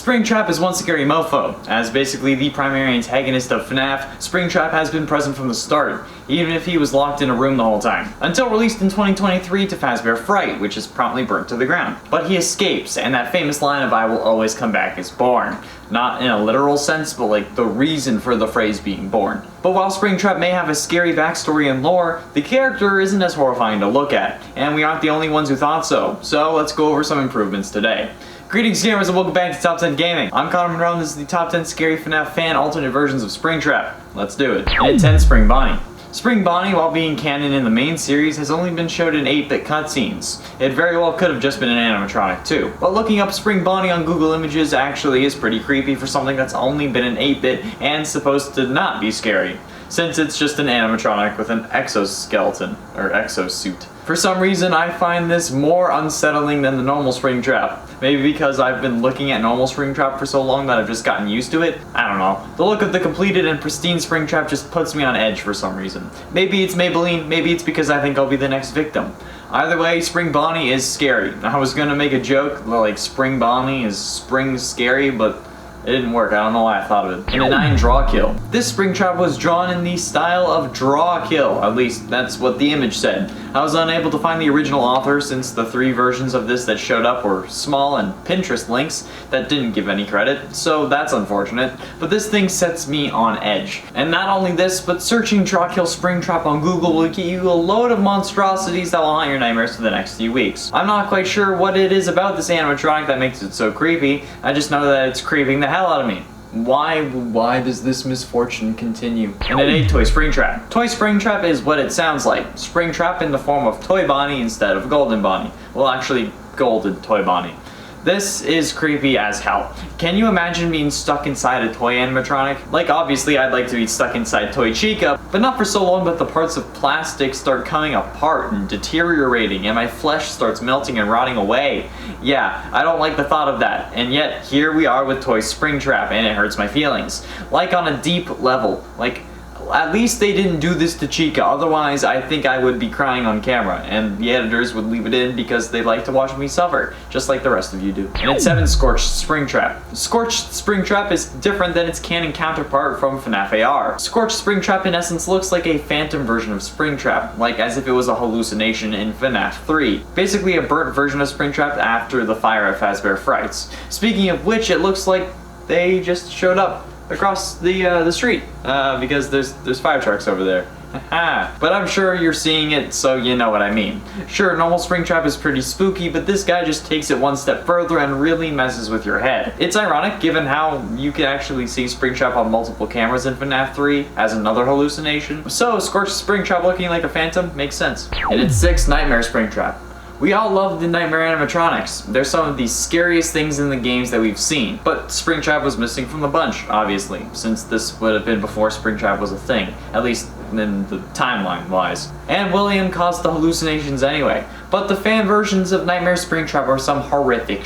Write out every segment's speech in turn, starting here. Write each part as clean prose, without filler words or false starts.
Springtrap is one scary mofo. As basically the primary antagonist of FNAF, Springtrap has been present from the start, even if he was locked in a room the whole time. Until released in 2023 to Fazbear Fright, which is promptly burnt to the ground. But he escapes, and that famous line of "I will always come back" is born. Not in a literal sense, but like the reason for the phrase being born. But while Springtrap may have a scary backstory and lore, the character isn't as horrifying to look at, and we aren't the only ones who thought so. So let's go over some improvements today. Greetings gamers and welcome back to Top 10 Gaming. I'm Connor Monroe and this is the Top 10 Scary FNAF fan alternate versions of Springtrap. Let's do it. And at 10, Spring Bonnie. Spring Bonnie, while being canon in the main series, has only been showed in 8-bit cutscenes. It very well could have just been an animatronic too. But looking up Spring Bonnie on Google Images actually is pretty creepy for something that's only been in 8-bit and supposed to not be scary, since it's just an animatronic with an exoskeleton, or exosuit. For some reason, I find this more unsettling than the normal Springtrap. Maybe because I've been looking at normal Springtrap for so long that I've just gotten used to it? I don't know. The look of the completed and pristine Springtrap just puts me on edge for some reason. Maybe it's Maybelline, maybe it's because I think I'll be the next victim. Either way, Spring Bonnie is scary. I was gonna make a joke, like Spring Bonnie is spring scary, but it didn't work. I don't know why I thought of it. And a 9, Draw Kill. This Springtrap was drawn in the style of Draw Kill. At least that's what the image said. I was unable to find the original author since the 3 versions of this that showed up were small and Pinterest links that didn't give any credit, so that's unfortunate. But this thing sets me on edge. And not only this, but searching Draw Kill Springtrap on Google will get you a load of monstrosities that will haunt your nightmares for the next few weeks. I'm not quite sure what it is about this animatronic that makes it so creepy. I just know that it's creeping the hell out of me. Why does this misfortune continue? And at 8, Toy Springtrap. Toy Springtrap is what it sounds like. Springtrap in the form of Toy Bonnie instead of Golden Bonnie. Well, actually, Golden Toy Bonnie. This is creepy as hell. Can you imagine being stuck inside a toy animatronic? Like, obviously I'd like to be stuck inside Toy Chica, but not for so long that the parts of plastic start coming apart and deteriorating and my flesh starts melting and rotting away. Yeah, I don't like the thought of that, and yet here we are with Toy Springtrap and it hurts my feelings. Like on a deep level. Like, at least they didn't do this to Chica, otherwise I think I would be crying on camera, and the editors would leave it in because they like to watch me suffer, just like the rest of you do. And at 7, Scorched Springtrap. Scorched Springtrap is different than its canon counterpart from FNAF AR. Scorched Springtrap in essence looks like a phantom version of Springtrap, like as if it was a hallucination in FNAF 3. Basically a burnt version of Springtrap after the fire at Fazbear Frights. Speaking of which, it looks like they just showed up across the street because there's fire trucks over there. But I'm sure you're seeing it, so you know what I mean. Sure, normal Springtrap is pretty spooky, but this guy just takes it one step further and really messes with your head. It's ironic given how you can actually see Springtrap on multiple cameras in FNAF 3 as another hallucination. So Scorched Springtrap looking like a phantom makes sense. And at 6, Nightmare Springtrap. We all love the Nightmare animatronics. They're some of the scariest things in the games that we've seen, but Springtrap was missing from the bunch, obviously, since this would have been before Springtrap was a thing, at least in the timeline-wise. And William caused the hallucinations anyway, but the fan versions of Nightmare Springtrap are some horrific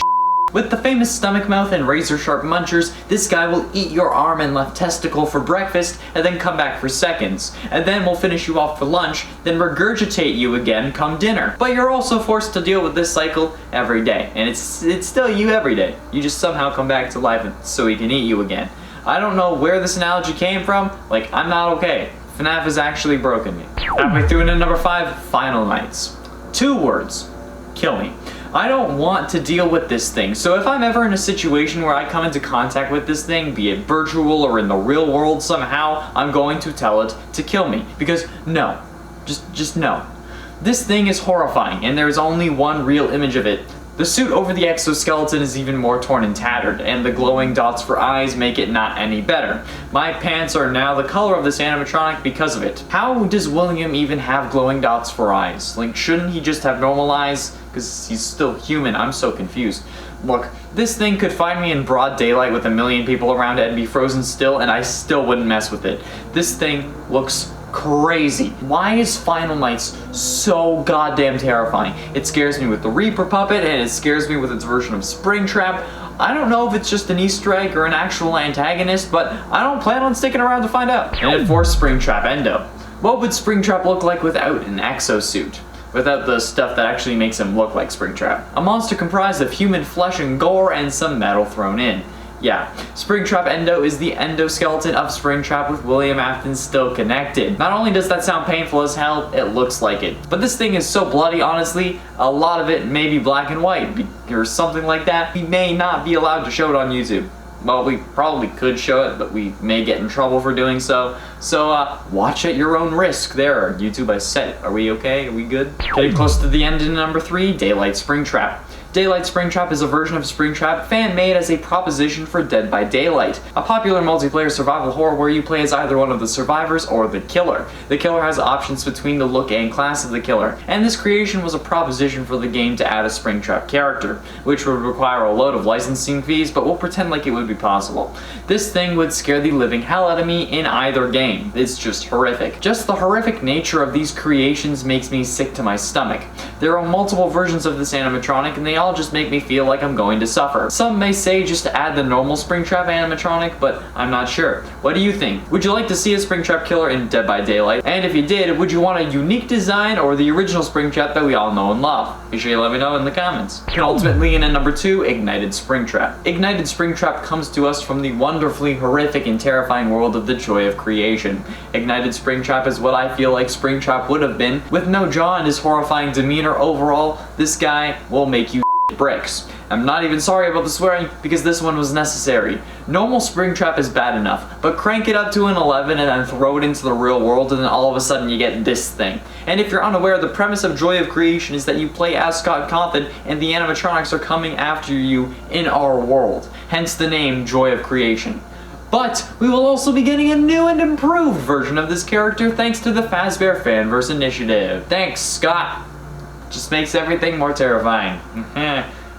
With the famous stomach mouth and razor-sharp munchers, this guy will eat your arm and left testicle for breakfast and then come back for seconds, and then will finish you off for lunch, then regurgitate you again come dinner. But you're also forced to deal with this cycle every day, and it's still you every day. You just somehow come back to life so he can eat you again. I don't know where this analogy came from, like I'm not okay. FNAF has actually broken me. Halfway through into number 5, Final Nights. 2 words. Kill me. I don't want to deal with this thing, so if I'm ever in a situation where I come into contact with this thing, be it virtual or in the real world somehow, I'm going to tell it to kill me. Because no. Just no. This thing is horrifying, and there's only one real image of it. The suit over the exoskeleton is even more torn and tattered, and the glowing dots for eyes make it not any better. My pants are now the color of this animatronic because of it. How does William even have glowing dots for eyes? Like, shouldn't he just have normal eyes? Because he's still human, I'm so confused. Look, this thing could find me in broad daylight with a million people around it and be frozen still, and I still wouldn't mess with it. This thing looks crazy. Why is Final Nights so goddamn terrifying? It scares me with the Reaper puppet, and it scares me with its version of Springtrap. I don't know if it's just an Easter egg or an actual antagonist, but I don't plan on sticking around to find out. And at 4, Springtrap Endo. What would Springtrap look like without an exosuit? Without the stuff that actually makes him look like Springtrap. A monster comprised of human flesh and gore and some metal thrown in. Yeah, Springtrap Endo is the endoskeleton of Springtrap with William Afton still connected. Not only does that sound painful as hell, it looks like it. But this thing is so bloody, honestly, a lot of it may be black and white or something like that. We may not be allowed to show it on YouTube. Well, we probably could show it, but we may get in trouble for doing so. So, watch at your own risk there. YouTube, I said it. Are we okay? Are we good? Getting close to the end in number 3, Daylight Springtrap. Daylight Springtrap is a version of Springtrap fan-made as a proposition for Dead by Daylight, a popular multiplayer survival horror where you play as either one of the survivors or the killer. The killer has options between the look and class of the killer, and this creation was a proposition for the game to add a Springtrap character, which would require a load of licensing fees, but we'll pretend like it would be possible. This thing would scare the living hell out of me in either game. It's just horrific. Just the horrific nature of these creations makes me sick to my stomach. There are multiple versions of this animatronic, and they all just make me feel like I'm going to suffer. Some may say just to add the normal Springtrap animatronic, but I'm not sure. What do you think? Would you like to see a Springtrap killer in Dead by Daylight? And if you did, would you want a unique design or the original Springtrap that we all know and love? Be sure you let me know in the comments. And ultimately, in at number 2, Ignited Springtrap. Ignited Springtrap comes to us from the wonderfully horrific and terrifying world of the joy of creation. Ignited Springtrap is what I feel like Springtrap would have been. With no jaw and his horrifying demeanor overall, this guy will make you bricks. I'm not even sorry about the swearing because this one was necessary. Normal Springtrap is bad enough, but crank it up to an 11 and then throw it into the real world and then all of a sudden you get this thing. And if you're unaware, the premise of Joy of Creation is that you play as Scott Cawthon and the animatronics are coming after you in our world. Hence the name Joy of Creation. But we will also be getting a new and improved version of this character thanks to the Fazbear Fanverse initiative. Thanks, Scott. Just makes everything more terrifying.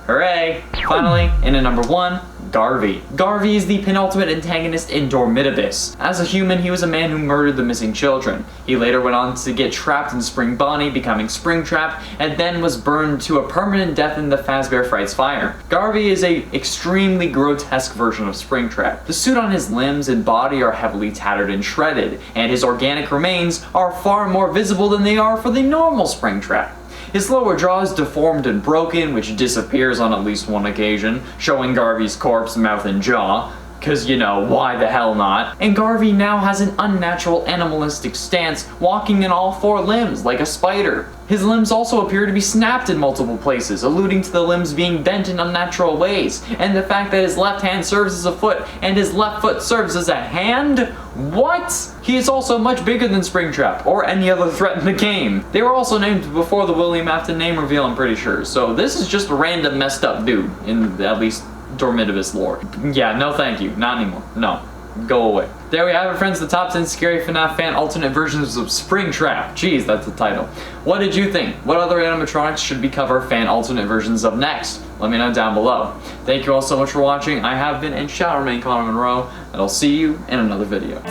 Hooray! Finally, in at number 1, Garry. Garry is the penultimate antagonist in Dormitibus. As a human, he was a man who murdered the missing children. He later went on to get trapped in Spring Bonnie, becoming Springtrap, and then was burned to a permanent death in the Fazbear Fright's fire. Garry is a extremely grotesque version of Springtrap. The suit on his limbs and body are heavily tattered and shredded, and his organic remains are far more visible than they are for the normal Springtrap. His lower jaw is deformed and broken, which disappears on at least one occasion, showing Garvy's corpse, mouth, and jaw. Cause, you know, why the hell not? And Garry now has an unnatural animalistic stance, walking in all 4 limbs like a spider. His limbs also appear to be snapped in multiple places, alluding to the limbs being bent in unnatural ways, and the fact that his left hand serves as a foot and his left foot serves as a hand? What? He is also much bigger than Springtrap, or any other threat in the game. They were also named before the William Afton name reveal, I'm pretty sure, so this is just a random messed up dude, in at least Dormitibus lore. Yeah, no thank you, not anymore, no. Go away. There we have it, friends, the top 10 scary FNAF fan alternate versions of Springtrap. Jeez, that's the title. What did you think? What other animatronics should we cover fan alternate versions of next? Let me know down below. Thank you all so much for watching. I have been and shall remain Connor Monroe, and I'll see you in another video.